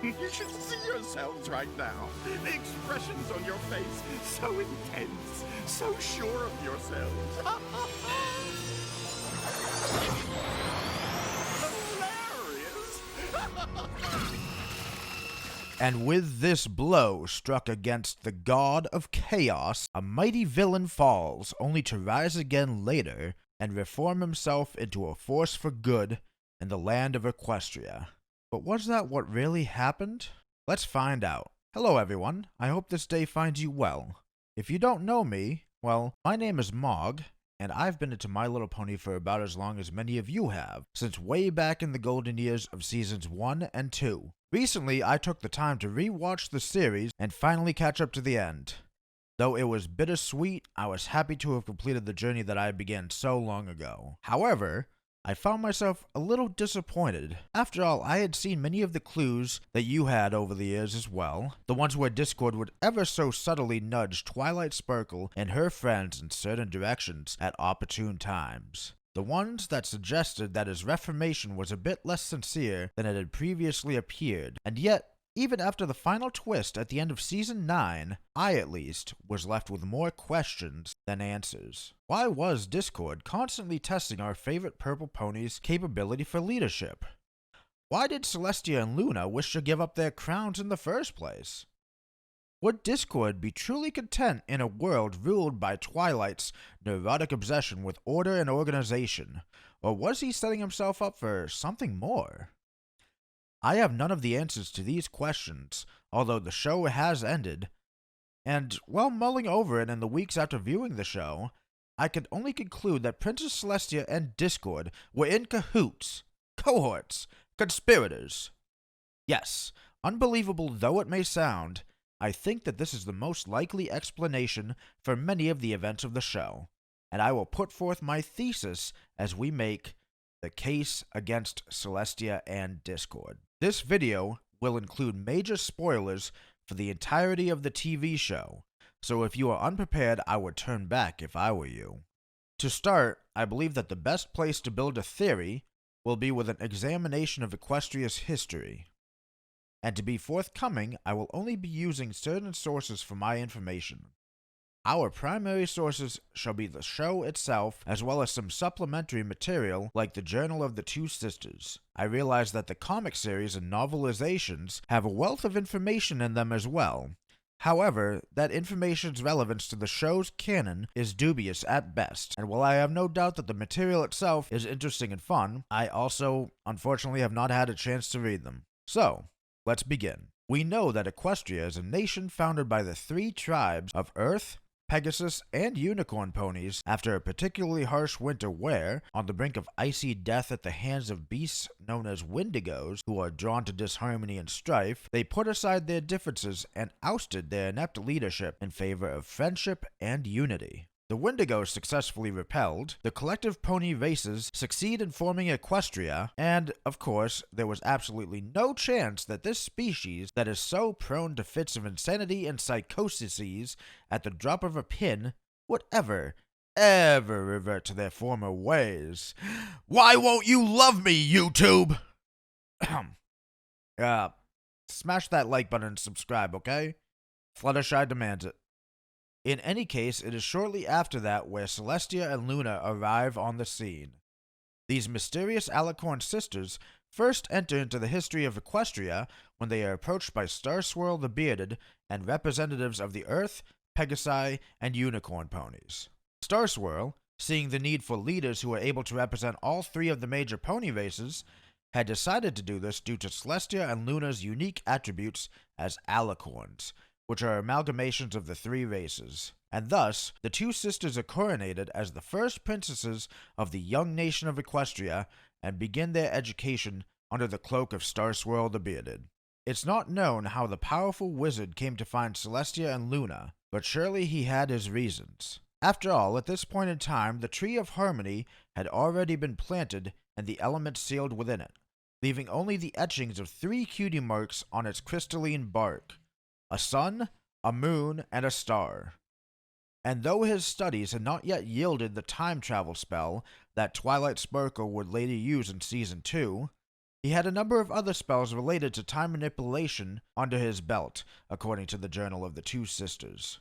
You should see yourselves right now. The expressions on your face, so intense, so sure of yourselves. Hilarious! And with this blow struck against the god of chaos, a mighty villain falls, only to rise again later and reform himself into a force for good in the land of Equestria. But was that what really happened? Let's find out. Hello everyone, I hope this day finds you well. If you don't know me, well, my name is Mog, and I've been into My Little Pony for about as long as many of you have, since way back in the golden years of seasons 1 and 2. Recently, I took the time to re-watch the series and finally catch up to the end. Though it was bittersweet, I was happy to have completed the journey that I began so long ago. However, I found myself a little disappointed. After all, I had seen many of the clues that you had over the years as well, the ones where Discord would ever so subtly nudge Twilight Sparkle and her friends in certain directions at opportune times. The ones that suggested that his reformation was a bit less sincere than it had previously appeared, and yet, even after the final twist at the end of Season 9, I at least was left with more questions than answers. Why was Discord constantly testing our favorite purple pony's capability for leadership? Why did Celestia and Luna wish to give up their crowns in the first place? Would Discord be truly content in a world ruled by Twilight's neurotic obsession with order and organization, or was he setting himself up for something more? I have none of the answers to these questions, although the show has ended, and while mulling over it in the weeks after viewing the show, I could only conclude that Princess Celestia and Discord were in cahoots, cohorts, conspirators. Yes, unbelievable though it may sound, I think that this is the most likely explanation for many of the events of the show, and I will put forth my thesis as we make the case against Celestia and Discord. This video will include major spoilers for the entirety of the TV show, so if you are unprepared, I would turn back if I were you. To start, I believe that the best place to build a theory will be with an examination of Equestria's history. And to be forthcoming, I will only be using certain sources for my information. Our primary sources shall be the show itself, as well as some supplementary material like the Journal of the Two Sisters. I realize that the comic series and novelizations have a wealth of information in them as well. However, that information's relevance to the show's canon is dubious at best, and while I have no doubt that the material itself is interesting and fun, I also, unfortunately, have not had a chance to read them. So, let's begin. We know that Equestria is a nation founded by the 3 tribes of Earth, Pegasus, and Unicorn ponies after a particularly harsh winter where, on the brink of icy death at the hands of beasts known as Wendigos, who are drawn to disharmony and strife, they put aside their differences and ousted their inept leadership in favor of friendship and unity. The Wendigos successfully repelled, the collective pony races succeed in forming Equestria, and, of course, there was absolutely no chance that this species, that is so prone to fits of insanity and psychoses at the drop of a pin, would ever revert to their former ways. Why won't you love me, YouTube? Smash that like button and subscribe, okay? Fluttershy demands it. In any case, it is shortly after that where Celestia and Luna arrive on the scene. These mysterious Alicorn sisters first enter into the history of Equestria when they are approached by Starswirl the Bearded and representatives of the Earth, Pegasi, and Unicorn ponies. Starswirl, seeing the need for leaders who are able to represent all 3 of the major pony races, had decided to do this due to Celestia and Luna's unique attributes as Alicorns, which are amalgamations of the 3 races, and thus the 2 sisters are coronated as the first princesses of the young nation of Equestria and begin their education under the cloak of Starswirl the Bearded. It's not known how the powerful wizard came to find Celestia and Luna, but surely he had his reasons. After all, at this point in time, the Tree of Harmony had already been planted and the elements sealed within it, leaving only the etchings of 3 cutie marks on its crystalline bark: a sun, a moon, and a star. And though his studies had not yet yielded the time travel spell that Twilight Sparkle would later use in Season 2, He had a number of other spells related to time manipulation under his belt, according to the Journal of the Two Sisters.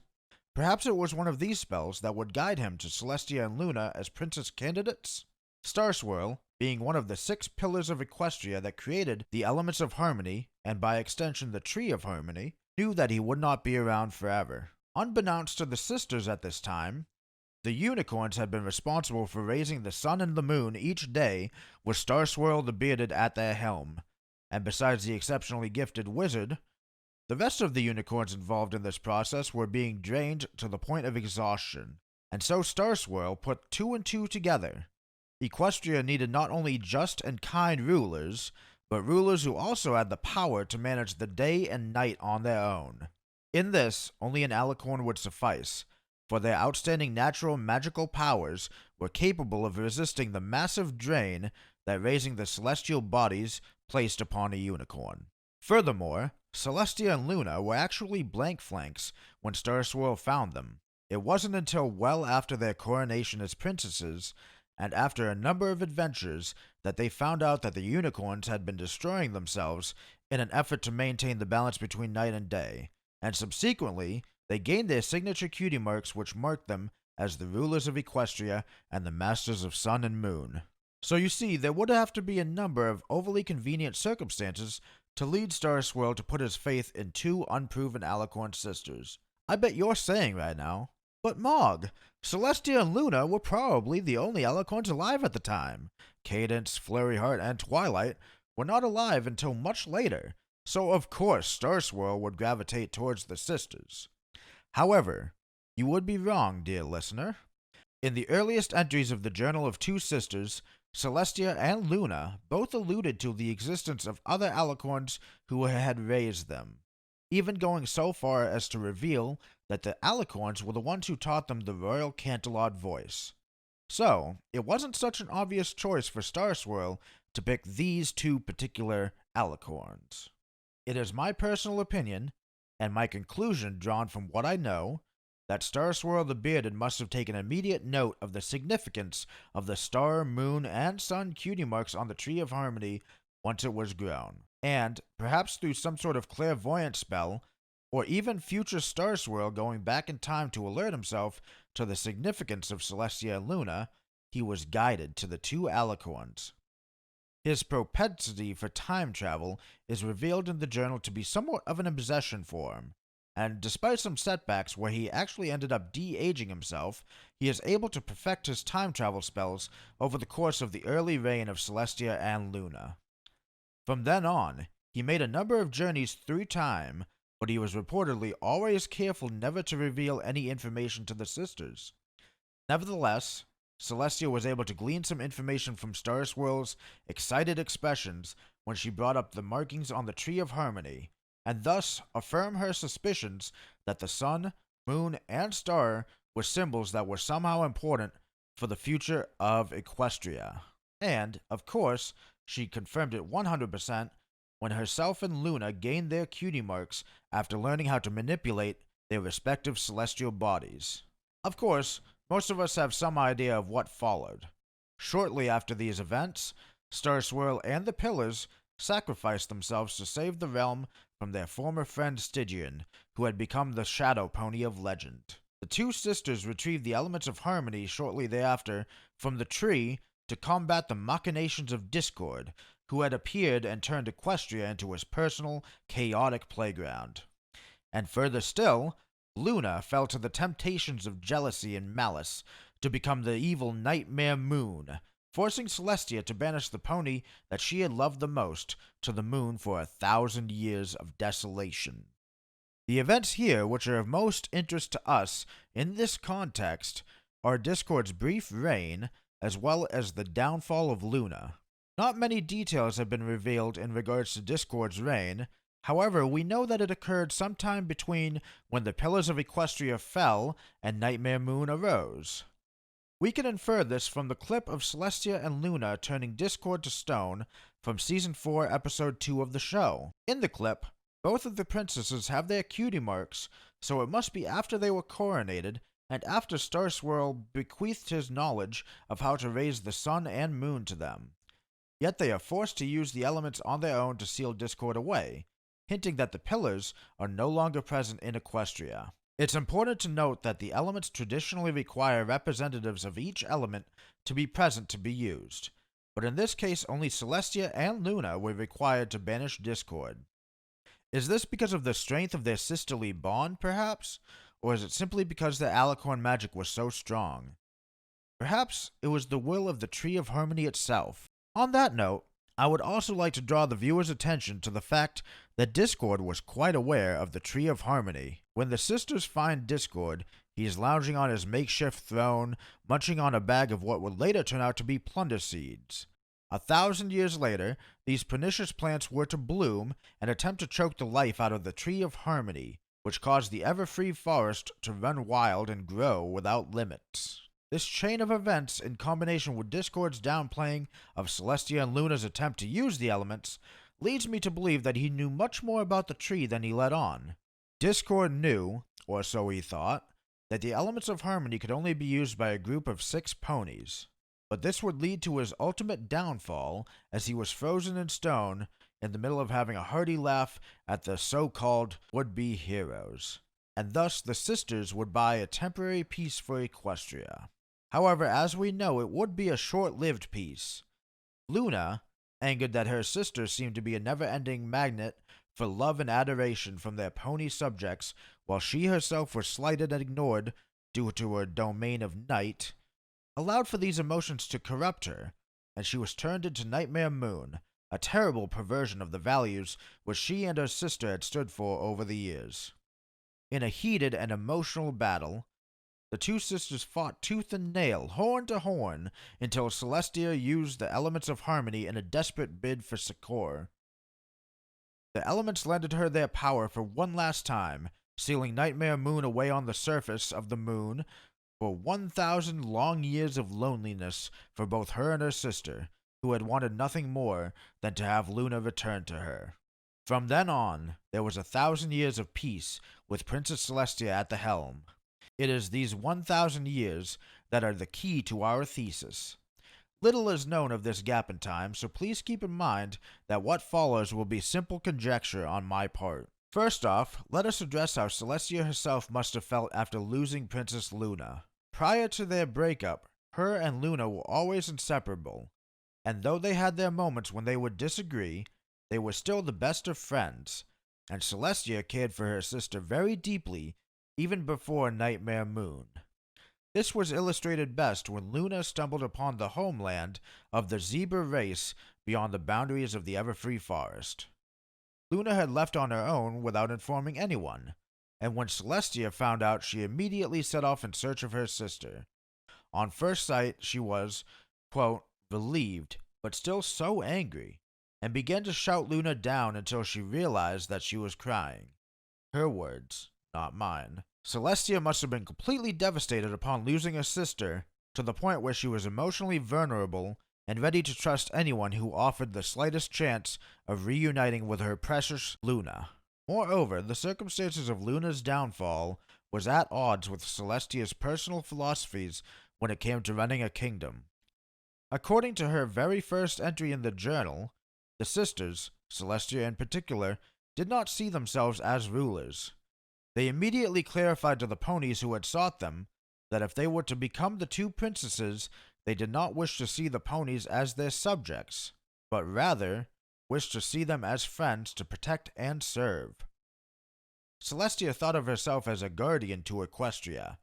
Perhaps it was one of these spells that would guide him to Celestia and Luna as princess candidates? Star Swirl, being one of the 6 pillars of Equestria that created the elements of harmony, and by extension the Tree of Harmony, knew that he would not be around forever. Unbeknownst to the sisters at this time, the unicorns had been responsible for raising the sun and the moon each day, with Star Swirl the Bearded at their helm, and besides the exceptionally gifted wizard, the rest of the unicorns involved in this process were being drained to the point of exhaustion, and so Star Swirl put 2 and 2 together. Equestria needed not only just and kind rulers, but rulers who also had the power to manage the day and night on their own. In this, only an alicorn would suffice, for their outstanding natural magical powers were capable of resisting the massive drain that raising the celestial bodies placed upon a unicorn. Furthermore, Celestia and Luna were actually blank flanks when Star Swirl found them. It wasn't until well after their coronation as princesses, and after a number of adventures, that they found out that the unicorns had been destroying themselves in an effort to maintain the balance between night and day, and subsequently, they gained their signature cutie marks which marked them as the rulers of Equestria and the masters of sun and moon. So you see, there would have to be a number of overly convenient circumstances to lead Star Swirl to put his faith in 2 unproven alicorn sisters. I bet you're saying right now, but Mog, Celestia and Luna were probably the only alicorns alive at the time. Cadence, Flurryheart, and Twilight were not alive until much later, so of course Star Swirl would gravitate towards the sisters. However, you would be wrong, dear listener. In the earliest entries of the Journal of Two Sisters, Celestia and Luna both alluded to the existence of other alicorns who had raised them, even going so far as to reveal that the alicorns were the ones who taught them the royal Cantelard voice. So, it wasn't such an obvious choice for Star Swirl to pick these 2 particular alicorns. It is my personal opinion, and my conclusion drawn from what I know, that Star Swirl the Bearded must have taken immediate note of the significance of the star, moon, and sun cutie marks on the Tree of Harmony once it was grown, and, perhaps through some sort of clairvoyant spell, or even future Star Swirl going back in time to alert himself to the significance of Celestia and Luna, he was guided to the 2 alicorns. His propensity for time travel is revealed in the journal to be somewhat of an obsession for him, and despite some setbacks where he actually ended up de-aging himself, he is able to perfect his time travel spells over the course of the early reign of Celestia and Luna. From then on, he made a number of journeys through time, but he was reportedly always careful never to reveal any information to the sisters. Nevertheless, Celestia was able to glean some information from Star Swirl's excited expressions when she brought up the markings on the Tree of Harmony, and thus affirm her suspicions that the sun, moon, and star were symbols that were somehow important for the future of Equestria. And, of course, she confirmed it 100% when herself and Luna gained their cutie marks after learning how to manipulate their respective celestial bodies. Of course, most of us have some idea of what followed. Shortly after these events, Star Swirl and the Pillars sacrificed themselves to save the realm from their former friend Stygian, who had become the Shadow Pony of legend. The 2 sisters retrieved the elements of harmony shortly thereafter from the tree to combat the machinations of Discord, who had appeared and turned Equestria into his personal, chaotic playground. And further still, Luna fell to the temptations of jealousy and malice to become the evil Nightmare Moon, forcing Celestia to banish the pony that she had loved the most to the moon for 1,000 years of desolation. The events here which are of most interest to us in this context are Discord's brief reign as well as the downfall of Luna. Not many details have been revealed in regards to Discord's reign. However, we know that it occurred sometime between when the Pillars of Equestria fell and Nightmare Moon arose. We can infer this from the clip of Celestia and Luna turning Discord to stone from Season 4, Episode 2 of the show. In the clip, both of the princesses have their cutie marks, so it must be after they were coronated and after Star Swirl bequeathed his knowledge of how to raise the sun and moon to them. Yet they are forced to use the elements on their own to seal Discord away, hinting that the pillars are no longer present in Equestria. It's important to note that the elements traditionally require representatives of each element to be present to be used, but in this case only Celestia and Luna were required to banish Discord. Is this because of the strength of their sisterly bond, perhaps? Or is it simply because their alicorn magic was so strong? Perhaps it was the will of the Tree of Harmony itself. On that note, I would also like to draw the viewer's attention to the fact that Discord was quite aware of the Tree of Harmony. When the sisters find Discord, he is lounging on his makeshift throne, munching on a bag of what would later turn out to be plunder seeds. 1,000 years later, these pernicious plants were to bloom and attempt to choke the life out of the Tree of Harmony, which caused the ever-free forest to run wild and grow without limits. This chain of events, in combination with Discord's downplaying of Celestia and Luna's attempt to use the elements, leads me to believe that he knew much more about the tree than he let on. Discord knew, or so he thought, that the elements of harmony could only be used by a group of 6 ponies. But this would lead to his ultimate downfall, as he was frozen in stone in the middle of having a hearty laugh at the so-called would-be heroes. And thus the sisters would buy a temporary peace for Equestria. However, as we know, it would be a short-lived peace. Luna, angered that her sisters seemed to be a never-ending magnet for love and adoration from their pony subjects, while she herself was slighted and ignored due to her domain of night, allowed for these emotions to corrupt her, and she was turned into Nightmare Moon, a terrible perversion of the values which she and her sister had stood for over the years. In a heated and emotional battle, the two sisters fought tooth and nail, horn to horn, until Celestia used the elements of harmony in a desperate bid for succor. The elements lended her their power for one last time, sealing Nightmare Moon away on the surface of the moon for 1,000 long years of loneliness for both her and her sister, who had wanted nothing more than to have Luna return to her. From then on, there was 1,000 years of peace with Princess Celestia at the helm. It is these 1,000 years that are the key to our thesis. Little is known of this gap in time, so please keep in mind that what follows will be simple conjecture on my part. First off, let us address how Celestia herself must have felt after losing Princess Luna. Prior to their breakup, her and Luna were always inseparable, and though they had their moments when they would disagree, they were still the best of friends, and Celestia cared for her sister very deeply even before Nightmare Moon. This was illustrated best when Luna stumbled upon the homeland of the zebra race beyond the boundaries of the Everfree Forest. Luna had left on her own without informing anyone, and when Celestia found out, she immediately set off in search of her sister. On first sight, she was, quote, relieved, but still so angry, and began to shout Luna down until she realized that she was crying. Her words, not mine. Celestia must have been completely devastated upon losing her sister, to the point where she was emotionally vulnerable and ready to trust anyone who offered the slightest chance of reuniting with her precious Luna. Moreover, the circumstances of Luna's downfall was at odds with Celestia's personal philosophies when it came to running a kingdom. According to her very first entry in the journal, the sisters, Celestia in particular, did not see themselves as rulers. They immediately clarified to the ponies who had sought them that if they were to become the 2 princesses, they did not wish to see the ponies as their subjects, but rather wished to see them as friends to protect and serve. Celestia thought of herself as a guardian to Equestria,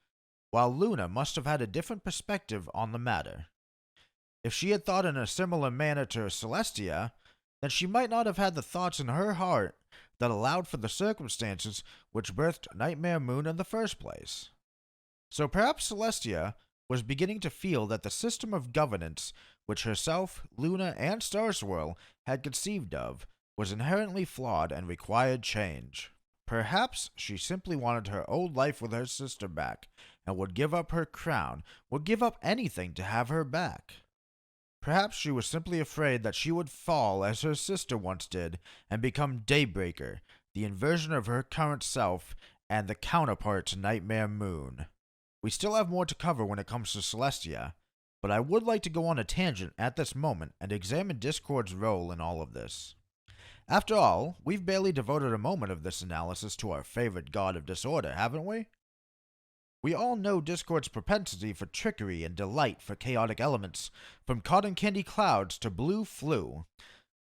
while Luna must have had a different perspective on the matter. If she had thought in a similar manner to Celestia, then she might not have had the thoughts in her heart that allowed for the circumstances which birthed Nightmare Moon in the first place. So perhaps Celestia was beginning to feel that the system of governance which herself, Luna, and Starswirl had conceived of was inherently flawed and required change. Perhaps she simply wanted her old life with her sister back, and would give up her crown, would give up anything to have her back. Perhaps she was simply afraid that she would fall as her sister once did and become Daybreaker, the inversion of her current self and the counterpart to Nightmare Moon. We still have more to cover when it comes to Celestia, but I would like to go on a tangent at this moment and examine Discord's role in all of this. After all, we've barely devoted a moment of this analysis to our favorite god of disorder, haven't we? We all know Discord's propensity for trickery and delight for chaotic elements, from cotton candy clouds to blue flu.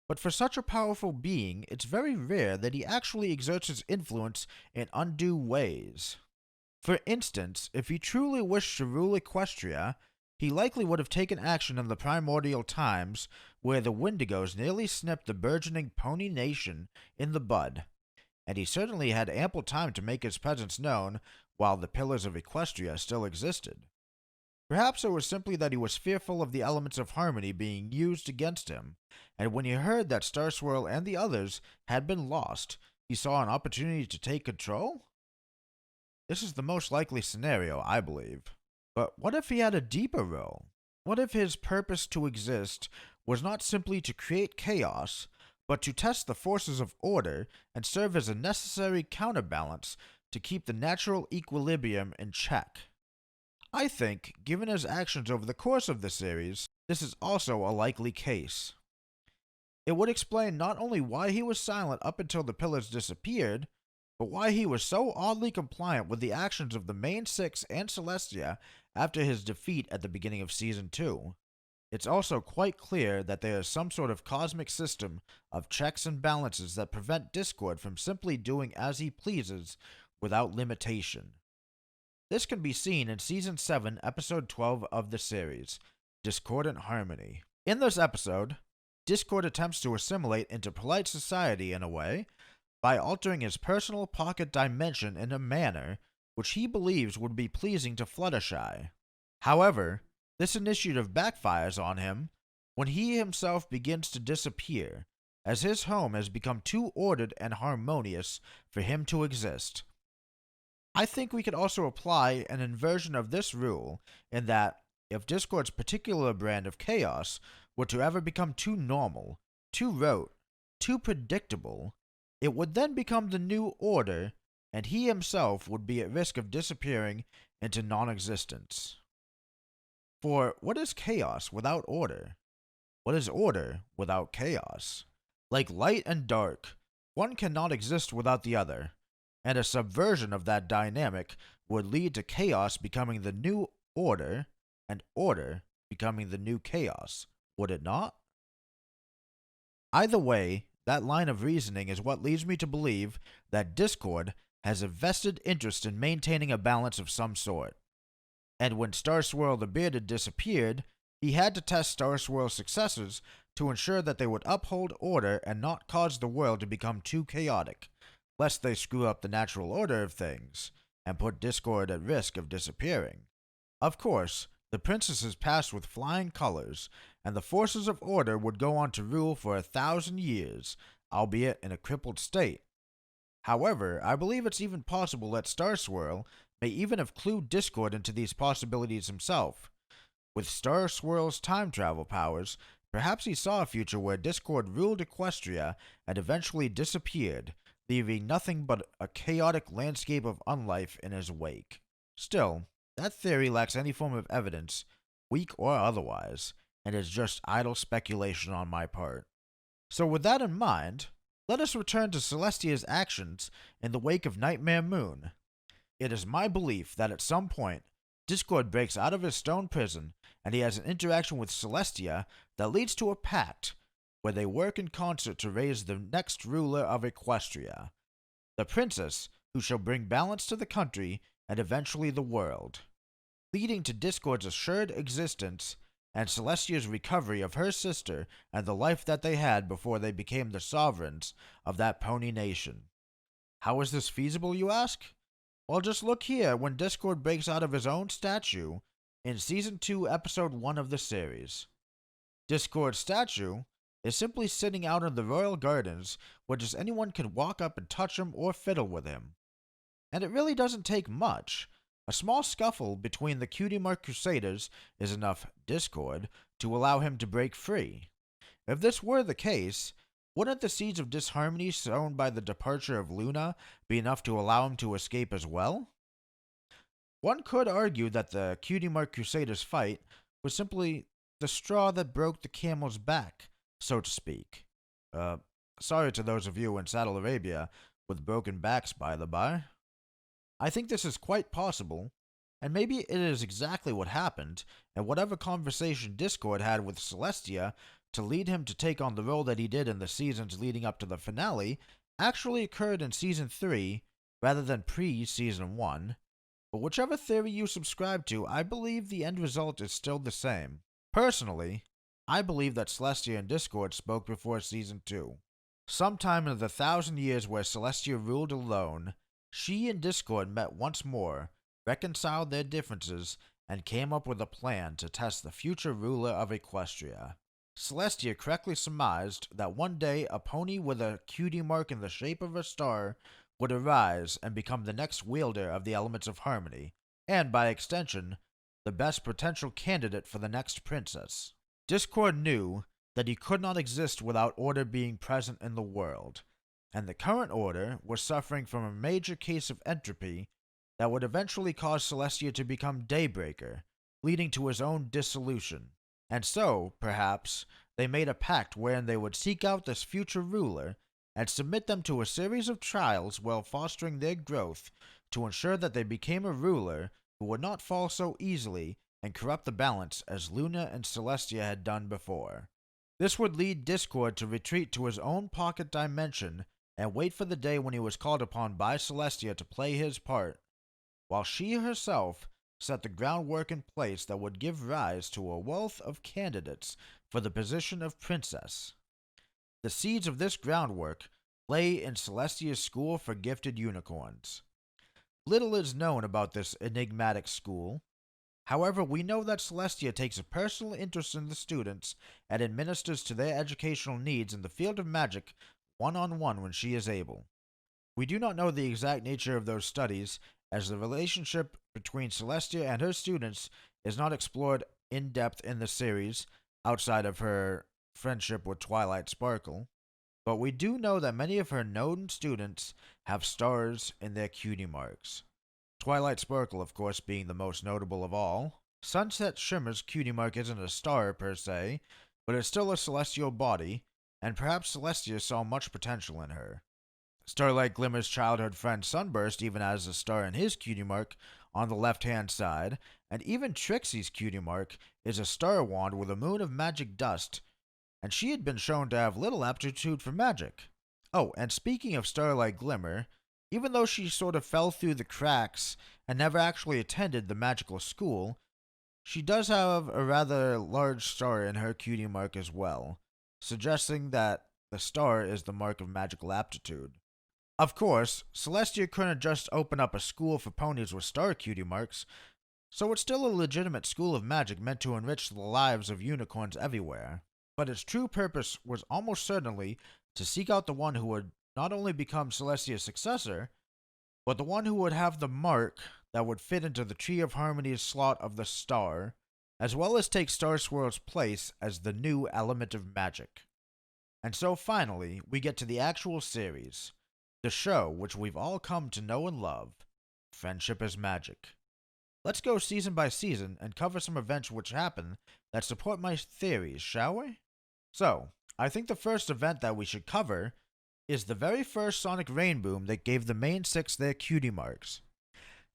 But for such a powerful being, it's very rare that he actually exerts his influence in undue ways. For instance, if he truly wished to rule Equestria, he likely would have taken action in the primordial times where the Wendigos nearly snipped the burgeoning Pony Nation in the bud, and he certainly had ample time to make his presence known while the Pillars of Equestria still existed. Perhaps it was simply that he was fearful of the elements of harmony being used against him, and when he heard that Star Swirl and the others had been lost, he saw an opportunity to take control? This is the most likely scenario, I believe. But what if he had a deeper role? What if his purpose to exist was not simply to create chaos, but to test the forces of order and serve as a necessary counterbalance to keep the natural equilibrium in check? I think, given his actions over the course of the series, this is also a likely case. It would explain not only why he was silent up until the pillars disappeared, but why he was so oddly compliant with the actions of the main six and Celestia after his defeat at the beginning of Season 2. It's also quite clear that there is some sort of cosmic system of checks and balances that prevent Discord from simply doing as he pleases without limitation. This can be seen in Season 7, Episode 12 of the series, Discordant Harmony. In this episode, Discord attempts to assimilate into polite society in a way by altering his personal pocket dimension in a manner which he believes would be pleasing to Fluttershy. However, this initiative backfires on him when he himself begins to disappear, as his home has become too ordered and harmonious for him to exist. I think we could also apply an inversion of this rule in that if Discord's particular brand of chaos were to ever become too normal, too rote, too predictable, it would then become the new order, and he himself would be at risk of disappearing into non-existence. For what is chaos without order? What is order without chaos? Like light and dark, one cannot exist without the other, and a subversion of that dynamic would lead to chaos becoming the new order, and order becoming the new chaos, would it not? Either way, that line of reasoning is what leads me to believe that Discord has a vested interest in maintaining a balance of some sort. And when Star Swirl the Bearded disappeared, he had to test Star Swirl's successors to ensure that they would uphold order and not cause the world to become too chaotic, lest they screw up the natural order of things and put Discord at risk of disappearing. Of course, the princesses passed with flying colors, and the forces of order would go on to rule for 1,000 years, albeit in a crippled state. However, I believe it's even possible that Star Swirl may even have clued Discord into these possibilities himself. With Star Swirl's time travel powers, perhaps he saw a future where Discord ruled Equestria and eventually disappeared, leaving nothing but a chaotic landscape of unlife in his wake. Still, that theory lacks any form of evidence, weak or otherwise, and is just idle speculation on my part. So with that in mind, let us return to Celestia's actions in the wake of Nightmare Moon. It is my belief that at some point, Discord breaks out of his stone prison and he has an interaction with Celestia that leads to a pact where they work in concert to raise the next ruler of Equestria, the princess who shall bring balance to the country and eventually the world, leading to Discord's assured existence and Celestia's recovery of her sister and the life that they had before they became the sovereigns of that pony nation. How is this feasible, you ask? Well, just look here when Discord breaks out of his own statue in Season 2, Episode 1 of the series. Discord's statue is simply sitting out in the royal gardens where just anyone can walk up and touch him or fiddle with him. And it really doesn't take much. A small scuffle between the Cutie Mark Crusaders is enough Discord to allow him to break free. If this were the case, wouldn't the seeds of disharmony sown by the departure of Luna be enough to allow him to escape as well? One could argue that the Cutie Mark Crusaders fight was simply the straw that broke the camel's back, so to speak. Sorry to those of you in Saddle Arabia with broken backs, by the by. I think this is quite possible, and maybe it is exactly what happened, and whatever conversation Discord had with Celestia to lead him to take on the role that he did in the seasons leading up to the finale actually occurred in Season 3 rather than pre-Season 1. But whichever theory you subscribe to, I believe the end result is still the same. Personally, I believe that Celestia and Discord spoke before Season 2. Sometime in the 1,000 years where Celestia ruled alone, she and Discord met once more, reconciled their differences, and came up with a plan to test the future ruler of Equestria. Celestia correctly surmised that one day a pony with a cutie mark in the shape of a star would arise and become the next wielder of the elements of harmony, and by extension, the best potential candidate for the next princess. Discord knew that he could not exist without order being present in the world, and the current order was suffering from a major case of entropy that would eventually cause Celestia to become Daybreaker, leading to his own dissolution. And so, perhaps, they made a pact wherein they would seek out this future ruler and submit them to a series of trials while fostering their growth to ensure that they became a ruler who would not fall so easily and corrupt the balance as Luna and Celestia had done before. This would lead Discord to retreat to his own pocket dimension and wait for the day when he was called upon by Celestia to play his part, while she herself set the groundwork in place that would give rise to a wealth of candidates for the position of princess. The seeds of this groundwork lay in Celestia's School for Gifted Unicorns. Little is known about this enigmatic school. However, we know that Celestia takes a personal interest in the students and administers to their educational needs in the field of magic one-on-one when she is able. We do not know the exact nature of those studies, as the relationship between Celestia and her students is not explored in depth in the series, outside of her friendship with Twilight Sparkle. But we do know that many of her known students have stars in their cutie marks. Twilight Sparkle, of course, being the most notable of all. Sunset Shimmer's cutie mark isn't a star per se, but it's still a celestial body, and perhaps Celestia saw much potential in her. Starlight Glimmer's childhood friend Sunburst even has a star in his cutie mark on the left-hand side, and even Trixie's cutie mark is a star wand with a moon of magic dust, and she had been shown to have little aptitude for magic. Oh, and speaking of Starlight Glimmer, even though she sort of fell through the cracks and never actually attended the magical school, she does have a rather large star in her cutie mark as well, suggesting that the star is the mark of magical aptitude. Of course, Celestia couldn't just open up a school for ponies with star cutie marks, so it's still a legitimate school of magic meant to enrich the lives of unicorns everywhere. But its true purpose was almost certainly to seek out the one who would not only become Celestia's successor, but the one who would have the mark that would fit into the Tree of Harmony's slot of the star, as well as take Star Swirl's place as the new element of magic. And so finally, we get to the actual series, the show which we've all come to know and love, Friendship is Magic. Let's go season by season and cover some events which happen that support my theories, shall we? So, I think the first event that we should cover is the very first Sonic Rainboom that gave the main six their cutie marks.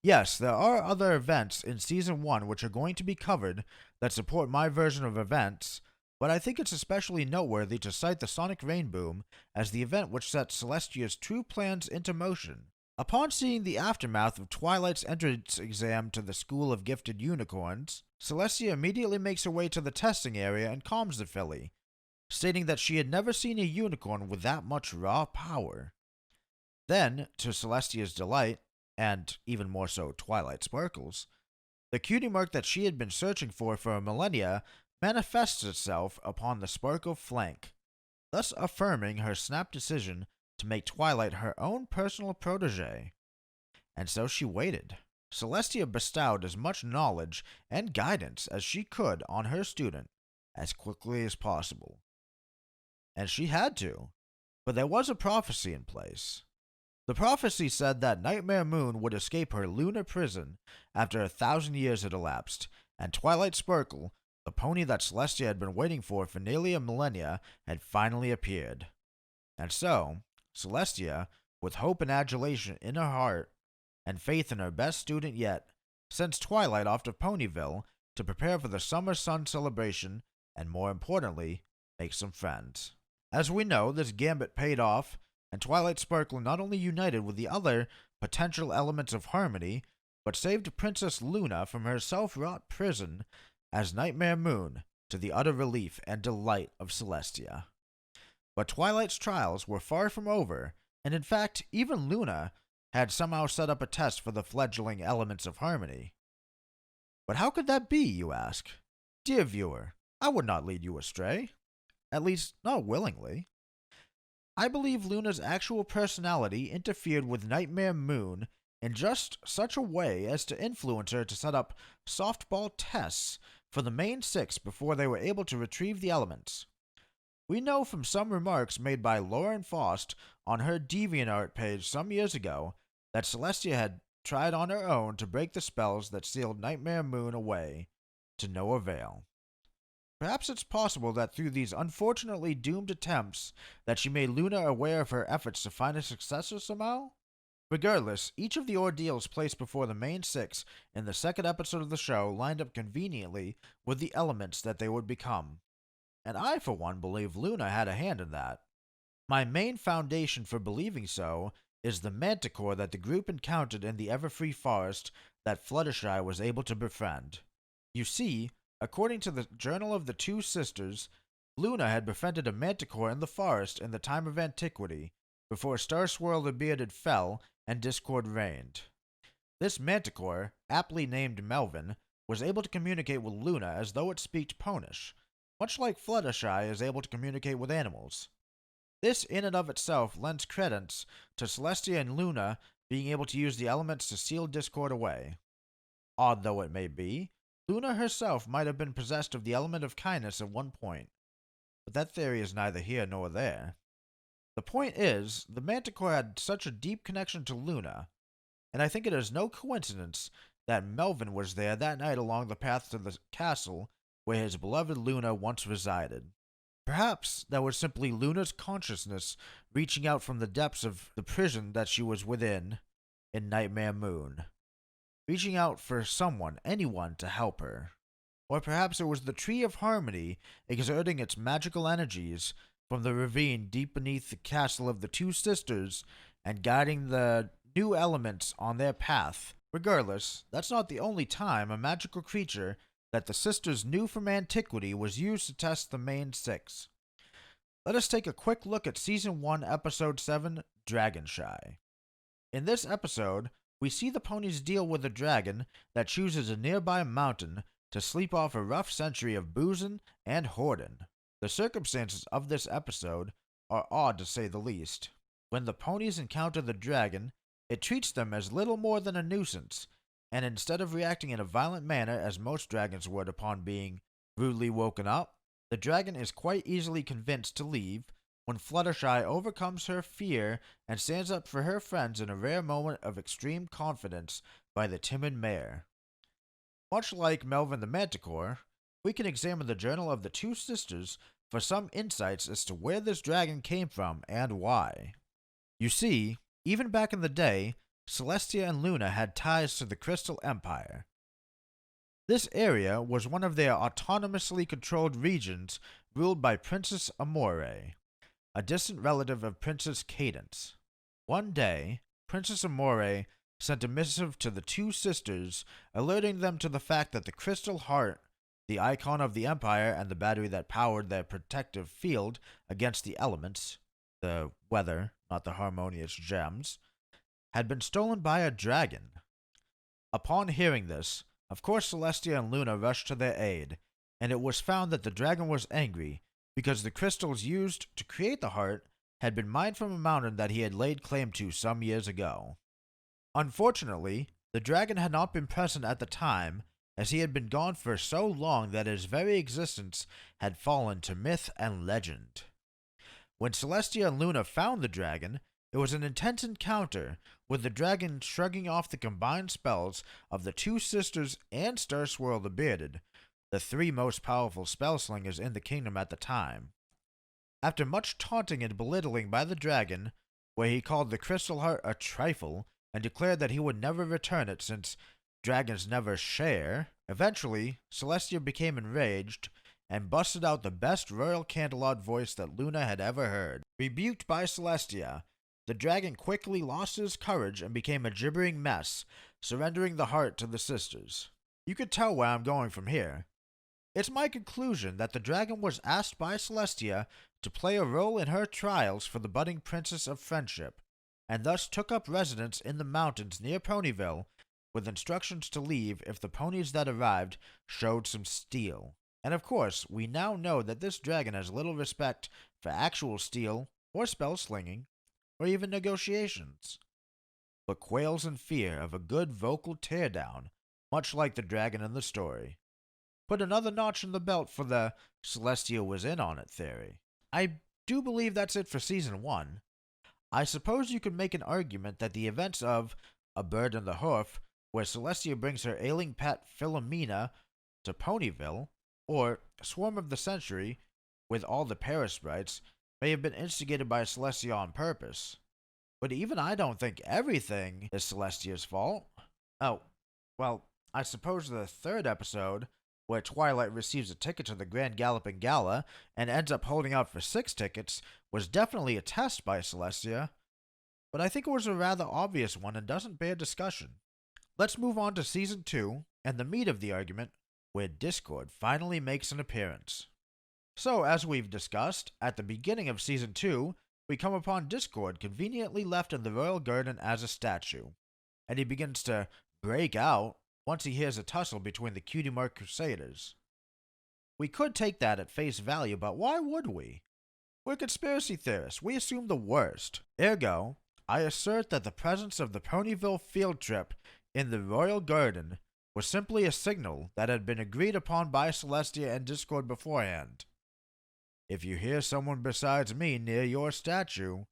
Yes, there are other events in Season 1 which are going to be covered that support my version of events, but I think it's especially noteworthy to cite the Sonic Rainboom as the event which set Celestia's true plans into motion. Upon seeing the aftermath of Twilight's entrance exam to the School of Gifted Unicorns, Celestia immediately makes her way to the testing area and calms the filly, stating that she had never seen a unicorn with that much raw power. Then, to Celestia's delight, and even more so Twilight Sparkle's, the cutie mark that she had been searching for a millennia manifests itself upon the Sparkle flank, thus affirming her snap decision to make Twilight her own personal protege. And so she waited. Celestia bestowed as much knowledge and guidance as she could on her student as quickly as possible. And she had to, but there was a prophecy in place. The prophecy said that Nightmare Moon would escape her lunar prison after 1,000 years had elapsed, and Twilight Sparkle The pony that Celestia had been waiting for nearly a millennia had finally appeared. And so, Celestia, with hope and adulation in her heart, and faith in her best student yet, sends Twilight off to Ponyville to prepare for the Summer Sun celebration and, more importantly, make some friends. As we know, this gambit paid off, and Twilight Sparkle not only united with the other potential elements of harmony, but saved Princess Luna from her self-wrought prison as Nightmare Moon, to the utter relief and delight of Celestia. But Twilight's trials were far from over, and in fact, even Luna had somehow set up a test for the fledgling elements of harmony. But how could that be, you ask? Dear viewer, I would not lead you astray. At least, not willingly. I believe Luna's actual personality interfered with Nightmare Moon in just such a way as to influence her to set up softball tests for the main six before they were able to retrieve the elements. We know from some remarks made by Lauren Faust on her DeviantArt page some years ago that Celestia had tried on her own to break the spells that sealed Nightmare Moon away, to no avail. Perhaps it's possible that through these unfortunately doomed attempts that she made Luna aware of her efforts to find a successor somehow? Regardless, each of the ordeals placed before the main six in the second episode of the show lined up conveniently with the elements that they would become. And I, for one, believe Luna had a hand in that. My main foundation for believing so is the manticore that the group encountered in the Everfree Forest that Fluttershy was able to befriend. You see, according to the Journal of the Two Sisters, Luna had befriended a manticore in the forest in the time of antiquity, before Starswirl the Bearded fell and discord reigned. This manticore, aptly named Melvin, was able to communicate with Luna as though it speaked Ponish, much like Fluttershy is able to communicate with animals. This in and of itself lends credence to Celestia and Luna being able to use the elements to seal discord away. Odd though it may be, Luna herself might have been possessed of the element of kindness at one point, but that theory is neither here nor there. The point is, the Manticore had such a deep connection to Luna, and I think it is no coincidence that Melvin was there that night along the path to the castle where his beloved Luna once resided. Perhaps that was simply Luna's consciousness reaching out from the depths of the prison that she was within in Nightmare Moon, reaching out for someone, anyone, to help her. Or perhaps it was the Tree of Harmony exerting its magical energies from the ravine deep beneath the castle of the Two Sisters and guiding the new elements on their path. Regardless, that's not the only time a magical creature that the sisters knew from antiquity was used to test the main six. Let us take a quick look at Season 1, Episode 7, Dragonshy. In this episode, we see the ponies deal with a dragon that chooses a nearby mountain to sleep off a rough century of boozing and hoarding. The circumstances of this episode are odd to say the least. When the ponies encounter the dragon, it treats them as little more than a nuisance, and instead of reacting in a violent manner as most dragons would upon being rudely woken up, the dragon is quite easily convinced to leave when Fluttershy overcomes her fear and stands up for her friends in a rare moment of extreme confidence by the timid mare. Much like Melvin the Manticore, we can examine the Journal of the Two Sisters for some insights as to where this dragon came from and why. You see, even back in the day, Celestia and Luna had ties to the Crystal Empire. This area was one of their autonomously controlled regions ruled by Princess Amore, a distant relative of Princess Cadence. One day, Princess Amore sent a missive to the Two Sisters, alerting them to the fact that the Crystal Heart, the icon of the Empire and the battery that powered their protective field against the elements, the weather, not the harmonious gems, had been stolen by a dragon. Upon hearing this, of course Celestia and Luna rushed to their aid, and it was found that the dragon was angry because the crystals used to create the heart had been mined from a mountain that he had laid claim to some years ago. Unfortunately, the dragon had not been present at the time, as he had been gone for so long that his very existence had fallen to myth and legend. When Celestia and Luna found the dragon, it was an intense encounter, with the dragon shrugging off the combined spells of the Two Sisters and Starswirl the Bearded, the 3 most powerful spellslingers in the kingdom at the time. After much taunting and belittling by the dragon, where he called the crystal heart a trifle and declared that he would never return it since dragons never share, eventually Celestia became enraged and busted out the best royal Candelot voice that Luna had ever heard. Rebuked by Celestia, the dragon quickly lost his courage and became a gibbering mess, surrendering the heart to the sisters. You could tell where I'm going from here. It's my conclusion that the dragon was asked by Celestia to play a role in her trials for the budding princess of friendship, and thus took up residence in the mountains near Ponyville, with instructions to leave if the ponies that arrived showed some steel. And of course, we now know that this dragon has little respect for actual steel, or spell slinging, or even negotiations, but quails in fear of a good vocal teardown, much like the dragon in the story. Put another notch in the belt for the Celestia was in on it theory. I do believe that's it for Season 1. I suppose you could make an argument that the events of A Bird in the Hoof, where Celestia brings her ailing pet Philomena to Ponyville, or Swarm of the Century, with all the Parasprites, may have been instigated by Celestia on purpose. But even I don't think everything is Celestia's fault. Oh, well, I suppose the 3rd episode, where Twilight receives a ticket to the Grand Galloping Gala and ends up holding out for 6 tickets, was definitely a test by Celestia, but I think it was a rather obvious one and doesn't bear discussion. Let's move on to Season 2 and the meat of the argument, where Discord finally makes an appearance. So, as we've discussed, at the beginning of Season 2, we come upon Discord conveniently left in the Royal Garden as a statue, and he begins to break out once he hears a tussle between the Cutie Mark Crusaders. We could take that at face value, but why would we? We're conspiracy theorists. We assume the worst. Ergo, I assert that the presence of the Ponyville field trip in the Royal Garden was simply a signal that had been agreed upon by Celestia and Discord beforehand. If you hear someone besides me near your statue,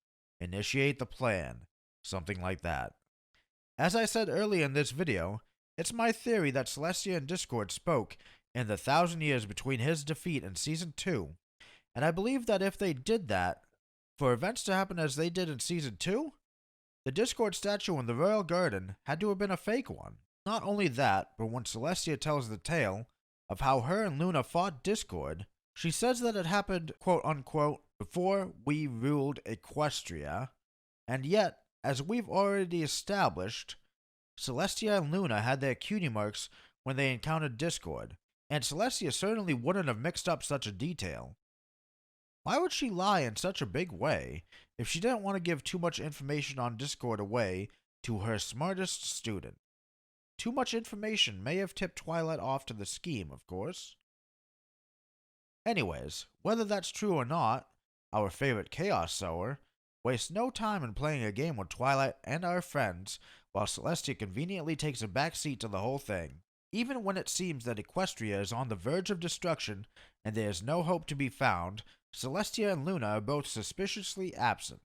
initiate the plan. Something like that. As I said earlier in this video, it's my theory that Celestia and Discord spoke in the 1,000 years between his defeat in Season 2, and I believe that if they did that, for events to happen as they did in Season 2, the Discord statue in the Royal Garden had to have been a fake one. Not only that, but when Celestia tells the tale of how her and Luna fought Discord, she says that it happened, quote-unquote, before we ruled Equestria, and yet, as we've already established, Celestia and Luna had their cutie marks when they encountered Discord, and Celestia certainly wouldn't have mixed up such a detail. Why would she lie in such a big way if she didn't want to give too much information on Discord away to her smartest student? Too much information may have tipped Twilight off to the scheme, of course. Anyways, whether that's true or not, our favorite Chaos Sower wastes no time in playing a game with Twilight and our friends, while Celestia conveniently takes a backseat to the whole thing. Even when it seems that Equestria is on the verge of destruction and there is no hope to be found, Celestia and Luna are both suspiciously absent.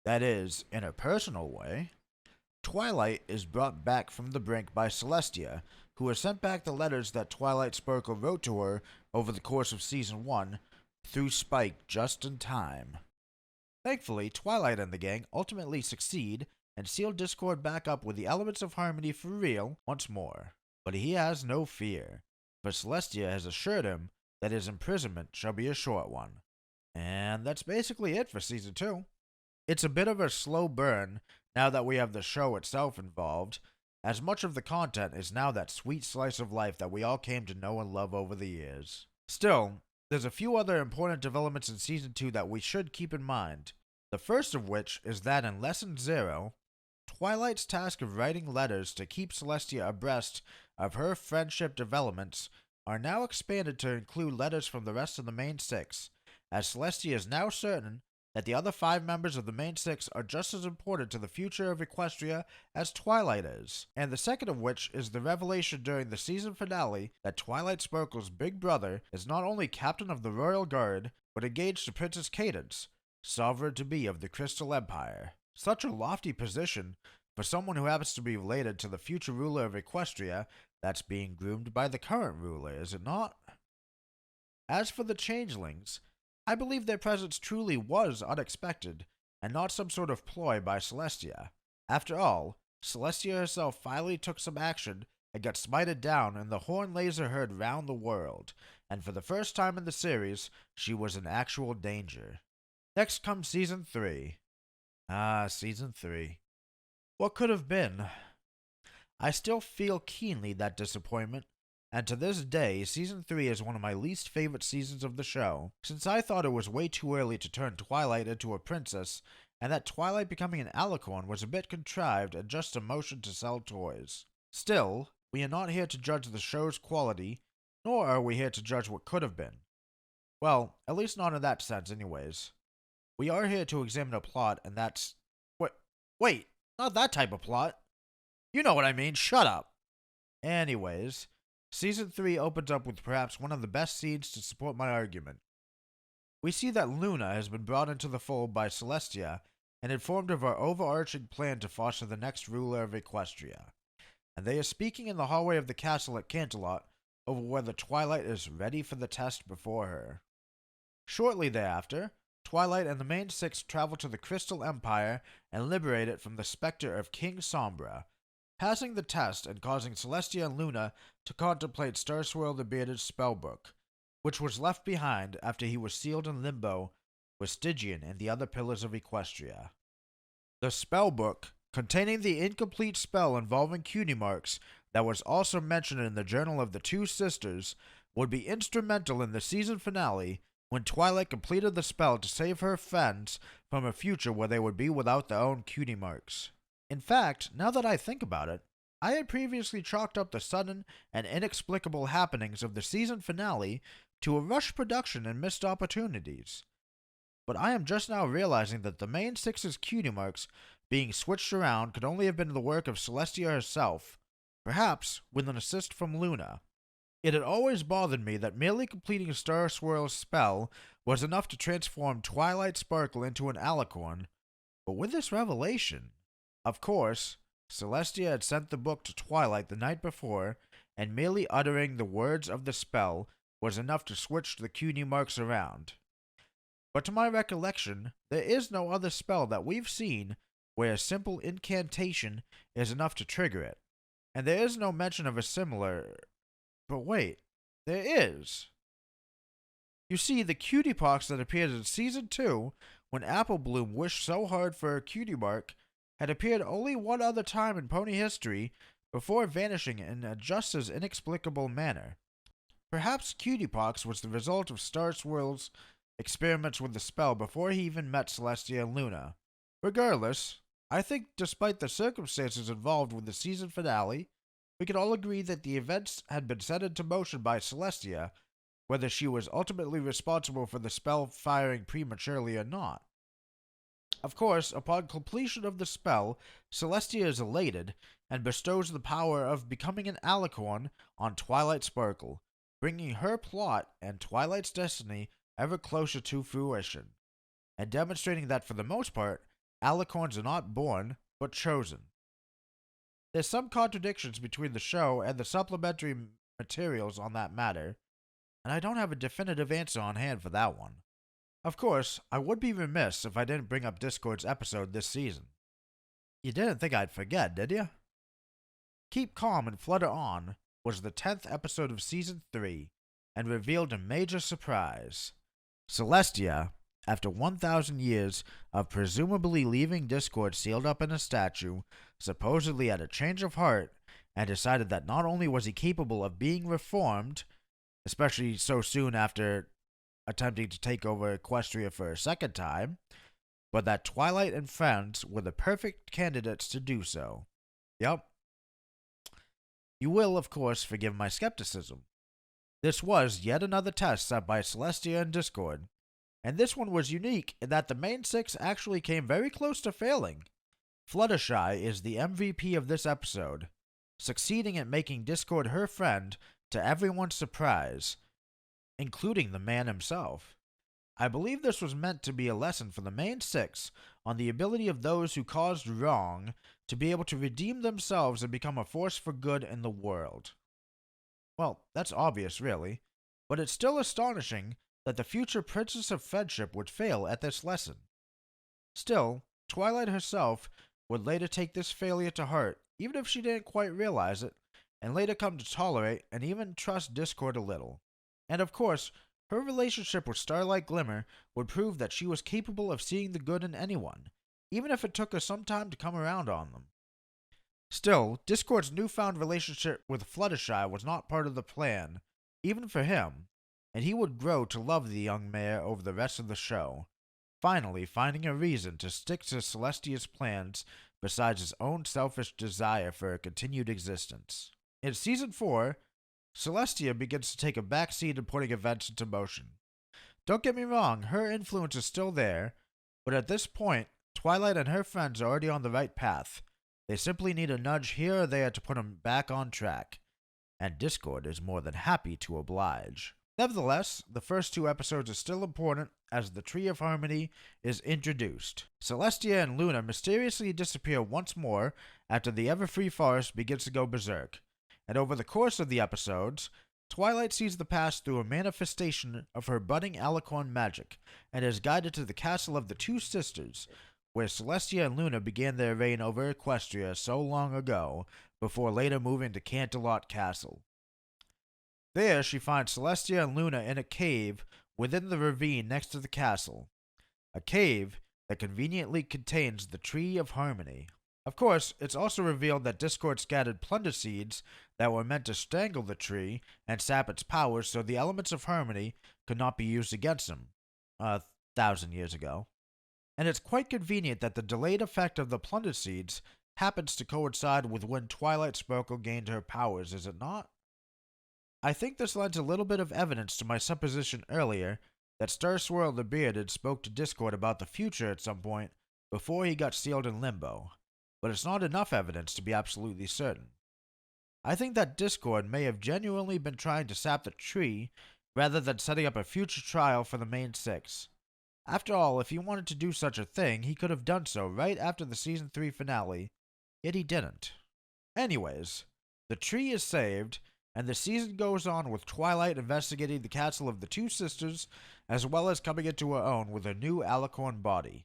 That is, in a personal way. Twilight is brought back from the brink by Celestia, who has sent back the letters that Twilight Sparkle wrote to her over the course of Season 1 through Spike just in time. Thankfully, Twilight and the gang ultimately succeed and seal Discord back up with the elements of harmony for real once more. But he has no fear, for Celestia has assured him that his imprisonment shall be a short one. And that's basically it for Season 2. It's a bit of a slow burn now that we have the show itself involved, as much of the content is now that sweet slice of life that we all came to know and love over the years. Still, there's a few other important developments in Season 2 that we should keep in mind. The first of which is that in Lesson 0, Twilight's task of writing letters to keep Celestia abreast of her friendship developments are now expanded to include letters from the rest of the main 6, as Celestia is now certain that the other 5 members of the main 6 are just as important to the future of Equestria as Twilight is, and the second of which is the revelation during the season finale that Twilight Sparkle's big brother is not only captain of the Royal Guard, but engaged to Princess Cadence, sovereign-to-be of the Crystal Empire. Such a lofty position for someone who happens to be related to the future ruler of Equestria that's being groomed by the current ruler, is it not? As for the changelings, I believe their presence truly was unexpected, and not some sort of ploy by Celestia. After all, Celestia herself finally took some action and got smited down and the horn laser heard round the world, and for the first time in the series, she was in actual danger. Next comes Season 3. Season 3. What could have been? I still feel keenly that disappointment, and to this day, Season 3 is one of my least favorite seasons of the show, since I thought it was way too early to turn Twilight into a princess, and that Twilight becoming an alicorn was a bit contrived and just a motion to sell toys. Still, we are not here to judge the show's quality, nor are we here to judge what could have been. Well, at least not in that sense anyways. We are here to examine a plot, and that's... Wait, not that type of plot. You know what I mean, shut up. Anyways, Season 3 opens up with perhaps one of the best scenes to support my argument. We see that Luna has been brought into the fold by Celestia and informed of our overarching plan to foster the next ruler of Equestria, and they are speaking in the hallway of the castle at Canterlot over whether Twilight is ready for the test before her. Shortly thereafter, Twilight and the main six travel to the Crystal Empire and liberate it from the specter of King Sombra, passing the test and causing Celestia and Luna to contemplate Starswirl the Bearded's spellbook, which was left behind after he was sealed in limbo with Stygian and the other pillars of Equestria. The spellbook, containing the incomplete spell involving cutie marks that was also mentioned in the Journal of the Two Sisters, would be instrumental in the season finale when Twilight completed the spell to save her friends from a future where they would be without their own cutie marks. In fact, now that I think about it, I had previously chalked up the sudden and inexplicable happenings of the season finale to a rushed production and missed opportunities. But I am just now realizing that the main six's cutie marks being switched around could only have been the work of Celestia herself, perhaps with an assist from Luna. It had always bothered me that merely completing Starswirl's spell was enough to transform Twilight Sparkle into an alicorn, but with this revelation, of course, Celestia had sent the book to Twilight the night before, and merely uttering the words of the spell was enough to switch the cutie marks around. But to my recollection, there is no other spell that we've seen where a simple incantation is enough to trigger it, and there is no mention of a similar... But wait, there is. You see, the cutie pox that appeared in Season 2, when Apple Bloom wished so hard for her cutie mark, had appeared only one other time in pony history before vanishing in a just as inexplicable manner. Perhaps cutie pox was the result of Starswirl's experiments with the spell before he even met Celestia and Luna. Regardless, I think despite the circumstances involved with the season finale, we can all agree that the events had been set into motion by Celestia, whether she was ultimately responsible for the spell firing prematurely or not. Of course, upon completion of the spell, Celestia is elated and bestows the power of becoming an alicorn on Twilight Sparkle, bringing her plot and Twilight's destiny ever closer to fruition, and demonstrating that for the most part, alicorns are not born, but chosen. There's some contradictions between the show and the supplementary materials on that matter, and I don't have a definitive answer on hand for that one. Of course, I would be remiss if I didn't bring up Discord's episode this season. You didn't think I'd forget, did you? Keep Calm and Flutter On was the 10th episode of Season 3, and revealed a major surprise. Celestia, after 1,000 years of presumably leaving Discord sealed up in a statue, supposedly had a change of heart, and decided that not only was he capable of being reformed, especially so soon after attempting to take over Equestria for a second time, but that Twilight and friends were the perfect candidates to do so. Yup. You will, of course, forgive my skepticism. This was yet another test set by Celestia and Discord, and this one was unique in that the main six actually came very close to failing. Fluttershy is the MVP of this episode, succeeding at making Discord her friend to everyone's surprise, including the man himself. I believe this was meant to be a lesson for the main six on the ability of those who caused wrong to be able to redeem themselves and become a force for good in the world. Well, that's obvious, really. But it's still astonishing that the future Princess of Friendship would fail at this lesson. Still, Twilight herself would later take this failure to heart, even if she didn't quite realize it, and later come to tolerate and even trust Discord a little. And of course, her relationship with Starlight Glimmer would prove that she was capable of seeing the good in anyone, even if it took her some time to come around on them. Still, Discord's newfound relationship with Fluttershy was not part of the plan, even for him, and he would grow to love the young mare over the rest of the show, finally finding a reason to stick to Celestia's plans besides his own selfish desire for her continued existence. In Season 4, Celestia begins to take a backseat in putting events into motion. Don't get me wrong, her influence is still there, but at this point, Twilight and her friends are already on the right path. They simply need a nudge here or there to put them back on track, and Discord is more than happy to oblige. Nevertheless, the first 2 episodes are still important as the Tree of Harmony is introduced. Celestia and Luna mysteriously disappear once more after the Everfree Forest begins to go berserk, and over the course of the episodes, Twilight sees the past through a manifestation of her budding alicorn magic, and is guided to the castle of the Two Sisters, where Celestia and Luna began their reign over Equestria so long ago, before later moving to Canterlot Castle. There she finds Celestia and Luna in a cave within the ravine next to the castle, a cave that conveniently contains the Tree of Harmony. Of course, it's also revealed that Discord scattered plunder seeds that were meant to strangle the tree and sap its powers so the elements of harmony could not be used against him 1,000 years ago. And it's quite convenient that the delayed effect of the plunder seeds happens to coincide with when Twilight Sparkle gained her powers, is it not? I think this lends a little bit of evidence to my supposition earlier that Star Swirl the Bearded spoke to Discord about the future at some point before he got sealed in Limbo, but it's not enough evidence to be absolutely certain. I think that Discord may have genuinely been trying to sap the tree rather than setting up a future trial for the main 6. After all, if he wanted to do such a thing, he could have done so right after the Season 3 finale, yet he didn't. Anyways, the tree is saved, and the season goes on with Twilight investigating the castle of the Two Sisters, as well as coming into her own with her new alicorn body.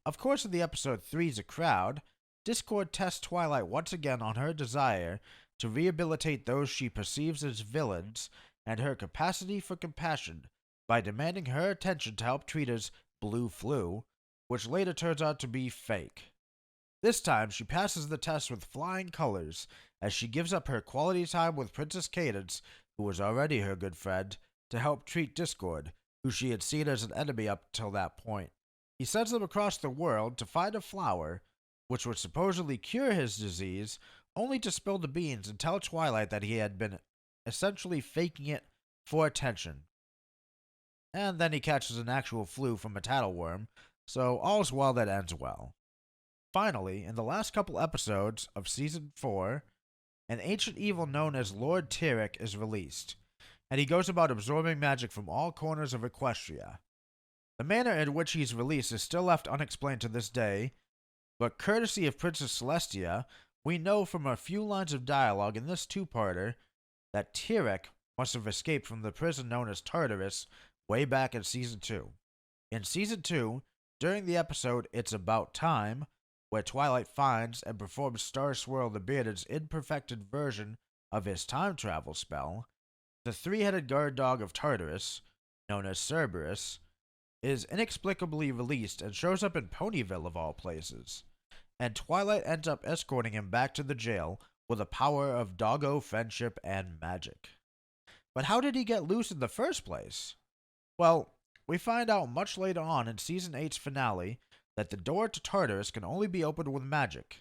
Of course, in the episode 3's A Crowd, Discord tests Twilight once again on her desire to rehabilitate those she perceives as villains and her capacity for compassion by demanding her attention to help treat as Blue Flu, which later turns out to be fake. This time, she passes the test with flying colors, as she gives up her quality time with Princess Cadance, who was already her good friend, to help treat Discord, who she had seen as an enemy up till that point. He sends them across the world to find a flower, which would supposedly cure his disease, only to spill the beans and tell Twilight that he had been essentially faking it for attention. And then he catches an actual flu from a tattleworm, so all's well that ends well. Finally, in the last couple episodes of Season 4, an ancient evil known as Lord Tyrek is released, and he goes about absorbing magic from all corners of Equestria. The manner in which he's released is still left unexplained to this day, but courtesy of Princess Celestia, we know from a few lines of dialogue in this 2-parter that Tyrek must have escaped from the prison known as Tartarus way back in Season 2. In Season 2, during the episode It's About Time, where Twilight finds and performs Star Swirl the Bearded's imperfected version of his time travel spell, the 3-headed guard dog of Tartarus, known as Cerberus, is inexplicably released and shows up in Ponyville of all places, and Twilight ends up escorting him back to the jail with the power of doggo friendship and magic. But how did he get loose in the first place? Well, we find out much later on in Season 8's finale that the door to Tartarus can only be opened with magic.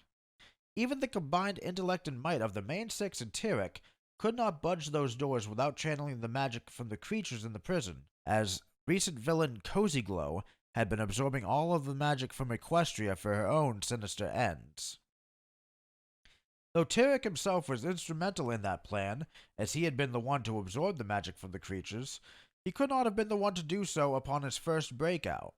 Even the combined intellect and might of the main 6 and Tyrek could not budge those doors without channeling the magic from the creatures in the prison, as recent villain Cozy Glow had been absorbing all of the magic from Equestria for her own sinister ends. Though Tyrek himself was instrumental in that plan, as he had been the one to absorb the magic from the creatures, he could not have been the one to do so upon his first breakout.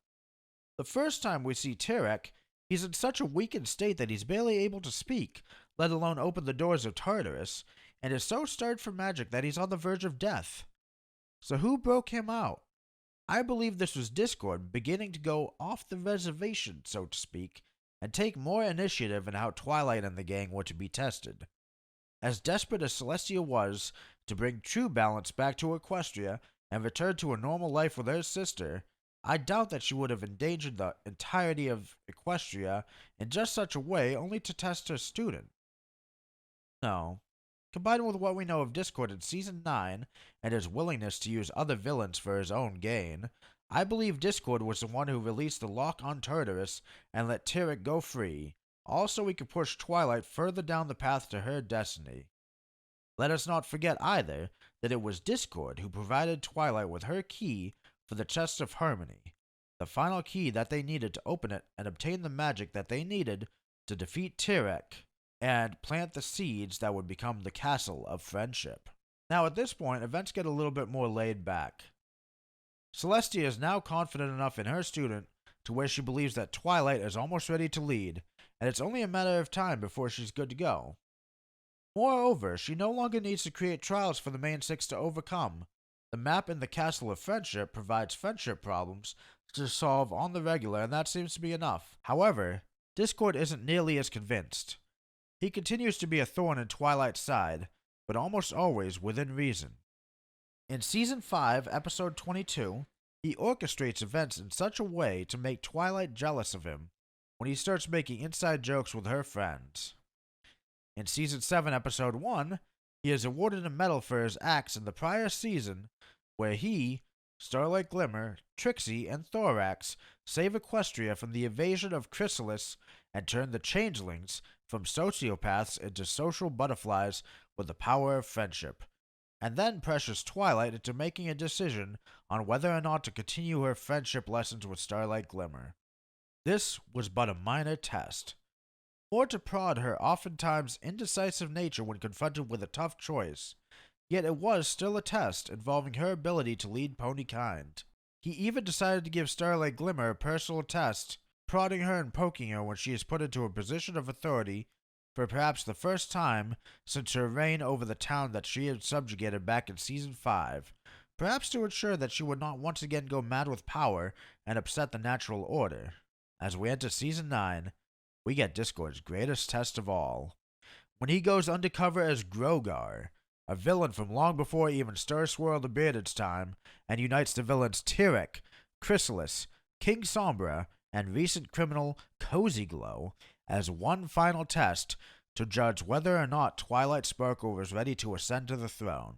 The first time we see Tyrek, he's in such a weakened state that he's barely able to speak, let alone open the doors of Tartarus, and is so starved for magic that he's on the verge of death. So who broke him out? I believe this was Discord beginning to go off the reservation, so to speak, and take more initiative in how Twilight and the gang were to be tested. As desperate as Celestia was to bring true balance back to Equestria and return to a normal life with her sister, I doubt that she would have endangered the entirety of Equestria in just such a way only to test her student. No. Combined with what we know of Discord in Season 9 and his willingness to use other villains for his own gain, I believe Discord was the one who released the lock on Tartarus and let Tyrek go free, all so we could push Twilight further down the path to her destiny. Let us not forget either that it was Discord who provided Twilight with her key for the Chest of Harmony, the final key that they needed to open it and obtain the magic that they needed to defeat Tyrek and plant the seeds that would become the Castle of Friendship. Now at this point, events get a little bit more laid back. Celestia is now confident enough in her student to where she believes that Twilight is almost ready to lead, and it's only a matter of time before she's good to go. Moreover, she no longer needs to create trials for the main six to overcome. The map in the Castle of Friendship provides friendship problems to solve on the regular, and that seems to be enough. However, Discord isn't nearly as convinced. He continues to be a thorn in Twilight's side, but almost always within reason. In Season 5, Episode 22, he orchestrates events in such a way to make Twilight jealous of him when he starts making inside jokes with her friends. In Season 7, Episode 1, he is awarded a medal for his acts in the prior season where he, Starlight Glimmer, Trixie, and Thorax save Equestria from the invasion of Chrysalis and turn the changelings from sociopaths into social butterflies with the power of friendship, and then pressures Twilight into making a decision on whether or not to continue her friendship lessons with Starlight Glimmer. This was but a minor test, more to prod her oftentimes indecisive nature when confronted with a tough choice, yet it was still a test involving her ability to lead ponykind. He even decided to give Starlight Glimmer a personal test, prodding her and poking her when she is put into a position of authority for perhaps the first time since her reign over the town that she had subjugated back in Season 5, perhaps to ensure that she would not once again go mad with power and upset the natural order. As we enter Season 9, we get Discord's greatest test of all, when he goes undercover as Grogar, a villain from long before even Star Swirl the Bearded's time, and unites the villains Tyrek, Chrysalis, King Sombra, and recent criminal Cozy Glow as one final test to judge whether or not Twilight Sparkle was ready to ascend to the throne.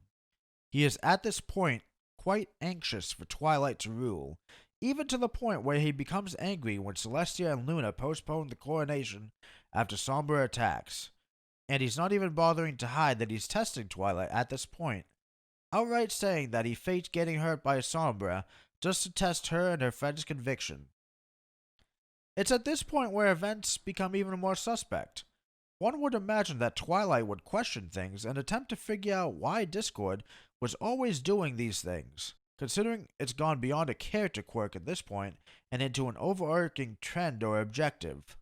He is at this point quite anxious for Twilight to rule, even to the point where he becomes angry when Celestia and Luna postpone the coronation after Sombra attacks. And he's not even bothering to hide that he's testing Twilight at this point, outright saying that he faked getting hurt by Sombra just to test her and her friend's conviction. It's at this point where events become even more suspect. One would imagine that Twilight would question things and attempt to figure out why Discord was always doing these things, considering it's gone beyond a character quirk at this point and into an overarching trend or objective.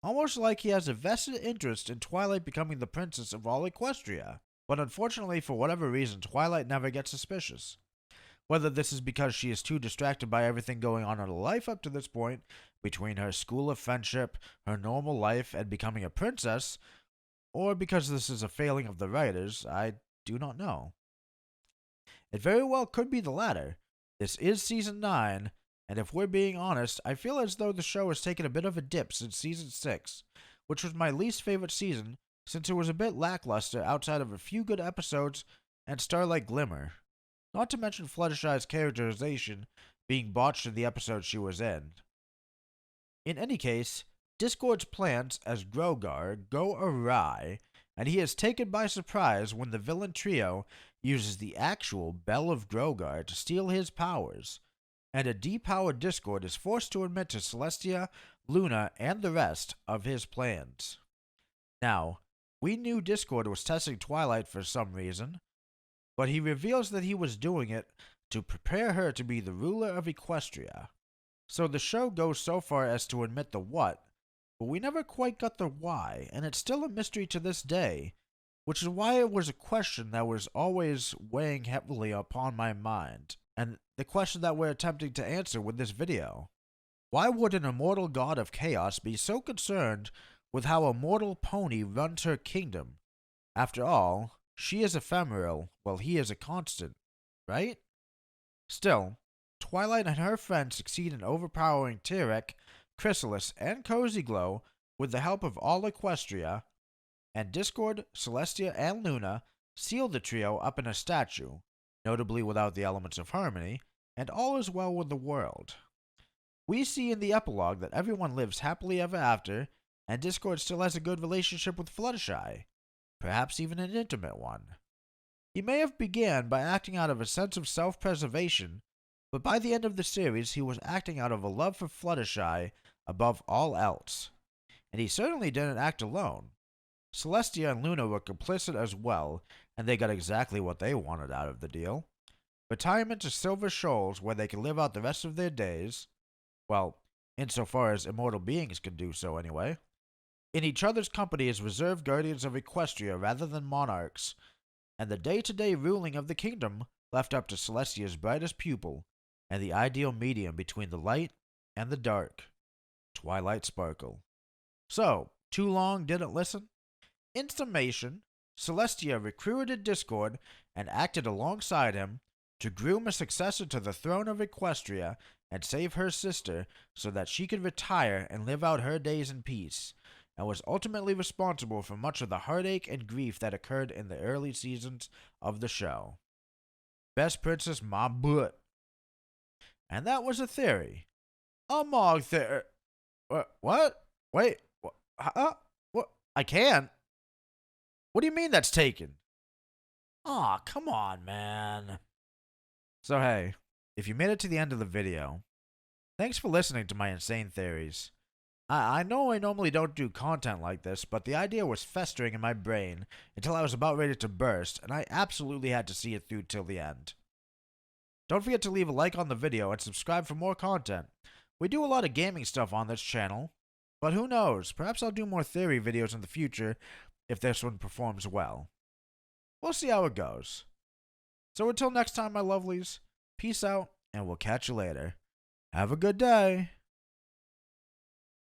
Almost like he has a vested interest in Twilight becoming the princess of all Equestria. But unfortunately, for whatever reason, Twilight never gets suspicious. Whether this is because she is too distracted by everything going on in her life up to this point, between her school of friendship, her normal life, and becoming a princess, or because this is a failing of the writers, I do not know. It very well could be the latter. This is Season 9, and if we're being honest, I feel as though the show has taken a bit of a dip since Season 6, which was my least favorite season since it was a bit lackluster outside of a few good episodes and Starlight Glimmer. Not to mention Fluttershy's characterization being botched in the episode she was in. In any case, Discord's plans as Grogar go awry, and he is taken by surprise when the villain trio uses the actual Bell of Grogar to steal his powers, and a depowered Discord is forced to admit to Celestia, Luna, and the rest of his plans. Now, we knew Discord was testing Twilight for some reason, but he reveals that he was doing it to prepare her to be the ruler of Equestria. So the show goes so far as to admit the what, but we never quite got the why, and it's still a mystery to this day, which is why it was a question that was always weighing heavily upon my mind, and the question that we're attempting to answer with this video. Why would an immortal god of chaos be so concerned with how a mortal pony runs her kingdom? After all, she is ephemeral, while he is a constant, right? Still, Twilight and her friends succeed in overpowering Tyrek, Chrysalis, and Cozy Glow with the help of all Equestria, and Discord, Celestia, and Luna seal the trio up in a statue, notably without the elements of harmony, and all is well with the world. We see in the epilogue that everyone lives happily ever after, and Discord still has a good relationship with Fluttershy, perhaps even an intimate one. He may have began by acting out of a sense of self-preservation, but by the end of the series he was acting out of a love for Fluttershy above all else. And he certainly didn't act alone. Celestia and Luna were complicit as well, and they got exactly what they wanted out of the deal. Retirement to Silver Shoals where they can live out the rest of their days, well, insofar as immortal beings can do so anyway, in each other's company as reserve guardians of Equestria rather than monarchs, and the day-to-day ruling of the kingdom left up to Celestia's brightest pupil, and the ideal medium between the light and the dark, Twilight Sparkle. So, too long didn't listen? In summation, Celestia recruited Discord and acted alongside him to groom a successor to the throne of Equestria and save her sister so that she could retire and live out her days in peace, and was ultimately responsible for much of the heartache and grief that occurred in the early seasons of the show. Best princess my butt. And that was a theory. A Mog theory. What? Wait. Huh? What? I can't. What do you mean that's taken? Aw, come on, man. So hey, if you made it to the end of the video, thanks for listening to my insane theories. I know I normally don't do content like this, but the idea was festering in my brain until I was about ready to burst, and I absolutely had to see it through till the end. Don't forget to leave a like on the video and subscribe for more content. We do a lot of gaming stuff on this channel, but who knows, perhaps I'll do more theory videos in the future if this one performs well. We'll see how it goes. So until next time, my lovelies, peace out, and we'll catch you later. Have a good day.